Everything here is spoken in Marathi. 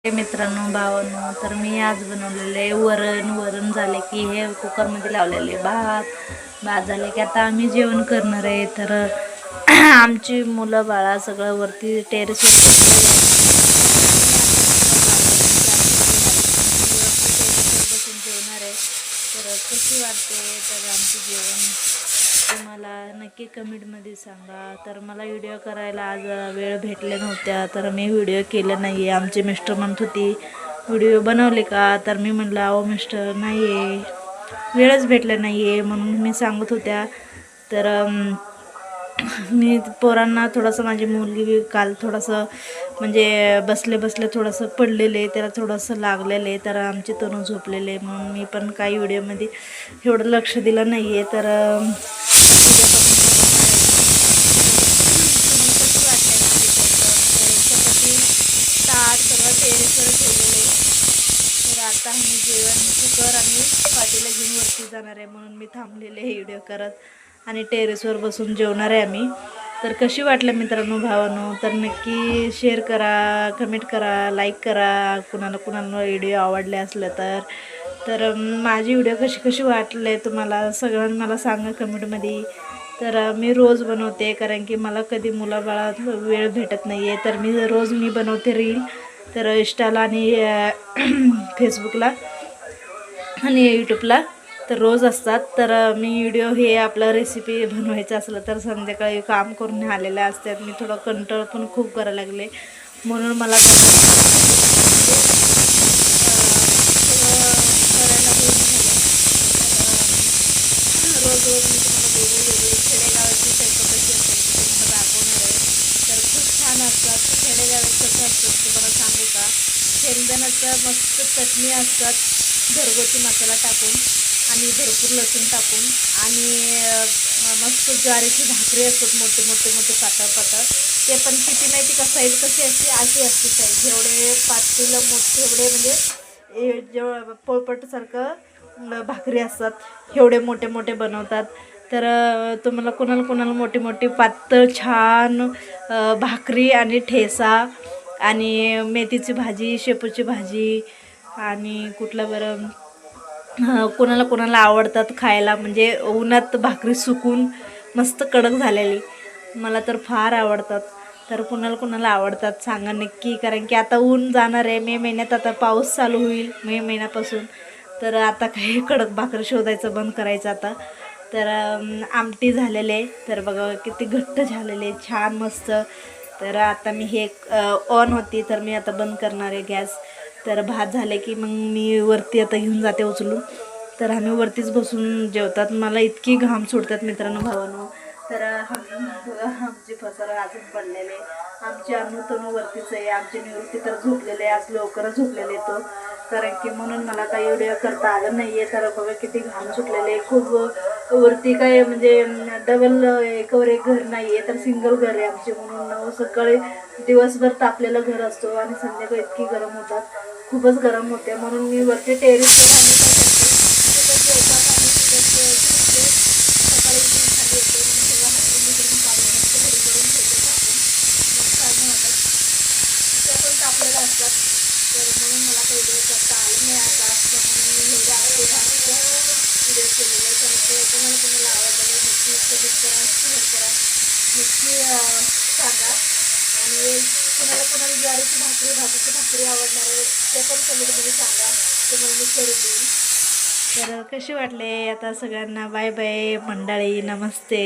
मित्रांनो भावांनो, तर मी आज बनवलेले वरण झाले की हे कुकरमध्ये लावलेले भात झाले की आता आम्ही जेवण करणार आहे. तर आमची मुलं बाळा सगळं वरती टेरेसवर बसून जेवणार आहे. तर कशी वाटते तर आमचे जेवण तुम्हाला नक्की कमेंटमध्ये सांगा. तर मला व्हिडिओ करायला आज वेळ भेटले नव्हत्या, तर मी व्हिडिओ केलं नाही आहे. आमचे मिस्टर म्हणत होती व्हिडिओ बनवले का, तर मी म्हटलं अहो मिस्टर नाही आहे, वेळच भेटला नाही आहे म्हणून मी सांगत होत्या. तर मी पोरांना थोडंसं, माझी मुलगी काल थोडंसं म्हणजे बसले थोडंसं पडलेले, त्याला थोडंसं लागलेले, तर आमचे तरुण झोपलेले म्हणून मी पण काही व्हिडिओमध्ये एवढं लक्ष दिलं नाही आहे. तर ताट सगळं टेरेसवर ठेवलेले. तर आता आम्ही जेवण कुकर आणि पातेलं घेऊन वरती जाणार आहे म्हणून मी थांबलेले व्हिडिओ करत आणि टेरेसवर बसून जेवणार आहे आम्ही. तर कशी वाटलं मित्रांनो भावांनो, तर नक्की शेअर करा, कमेंट करा, लाईक करा. कुणाला व्हिडिओ आवडले असलं तर माझी व्हिडिओ कशी वाटले तुम्हाला सगळ्यांना मला सांगा कमेंटमध्ये. तर मी रोज बनवते, कारण की मला कधी मुलाबाळात वेळ भेटत नाही आहे. तर मी बनवते रील, तर इंस्टाला आणि फेसबुकला आणि यूट्यूबला तर रोज असतात. तर मी व्हिडिओ हे आपलं रेसिपी बनवायचं असलं तर संध्याकाळी काम करून आलेले असतात. मी थोडं कंटाळ पण खूप करायला लागले म्हणून मला रोज मी तुम्हाला वेगवेगळे खेडेगावाची स्वयंपाक कशी असतात ते तुम्हाला दाखवणार आहे. तर खूप छान असतात. खेडेगावात कसं असतं तुम्हाला सांगू का, शेंगदाण्याचं मस्त चटणी असतात घरगुती मसाला टाकून आणि भरपूर लसूण टाकून, आणि मस्त ज्वारीची भाकरी असतात मोठे पातळ. ते पण किती माहिती का साईज कशी असते, अशी असते साईज. जेवढे पातेलं मोठे एवढे म्हणजे जेवढं पोळपटसारखं भाकरी असतात एवढे मोठे बनवतात. तर तुम्हाला कोणाला मोठी पातळ छान भाकरी आणि ठेसा आणि मेथीची भाजी, शेपूची भाजी आणि कुठलं बरं कोणाला आवडतात खायला, म्हणजे उन्हात भाकरी सुकून मस्त कडक झालेली, मला तर फार आवडतात. तर कुणाला आवडतात सांगा नक्की, कारण की आता ऊन जाणार आहे. मे महिन्यात आता पाऊस चालू होईल मे महिन्यापासून. तर आता काही कडक भाकरी शोधायचं बंद करायचं आता. तर आमटी झालेले, तर बघा किती घट्ट झालेले, छान मस्त. तर आता मी हे ऑन होती, तर मी आता बंद करणार आहे गॅस. तर भात झाले की मग मी वरती आता घेऊन जाते उचलून. तर आम्ही वरतीच बसून जेवतात. मला इतकी घाम सुटतात मित्रांनो भावांनो. तर आमचे पसारा अजून पडलेले, आमचे तनू वरतीच आहे, आमचे निवृत्ती तर झोपलेले, आज लवकरच झोपलेले तो, कारण की म्हणून मला काही व्हिडिओ करता आलं नाही आहे. तर बघा किती घाम सुटलेले खूप वरती, काय म्हणजे डबल एकावर एक घर नाही आहे, तर सिंगल घर आहे आमचे, म्हणून सकाळी दिवसभर तापलेलं घर असतो आणि संध्याकाळी इतकी गरम होतात, खूपच गरम होते. म्हणून मी वरती टेरेसवर आम्ही काय करते तिथं जेवतात आणि तिथंच झोपते. सकाळी उठून खाली येते, मग सगळं हातून काढून मस्त घरी करून ठेवते टाकून, मग काय नाही वाटत. ते पण तापलेलं असतात. तर म्हणून मला काही व्हिडिओ करता आलं नाही आता असतं, म्हणून मी एवढे आपले भाषेचे व्हिडिओ केलेले. तर ते कोणाला आवडलेलं नक्की कमेंट करा, शेअर करा, नक्की सांगा. आणि कोणाला ज्वारीची भाकरी आवडणार आहे ते पण कमेंटमध्ये सांगा, तुम्हाला मी करून देईन. तर कशी वाटले आता सगळ्यांना बाय बाय मंडळी, नमस्ते.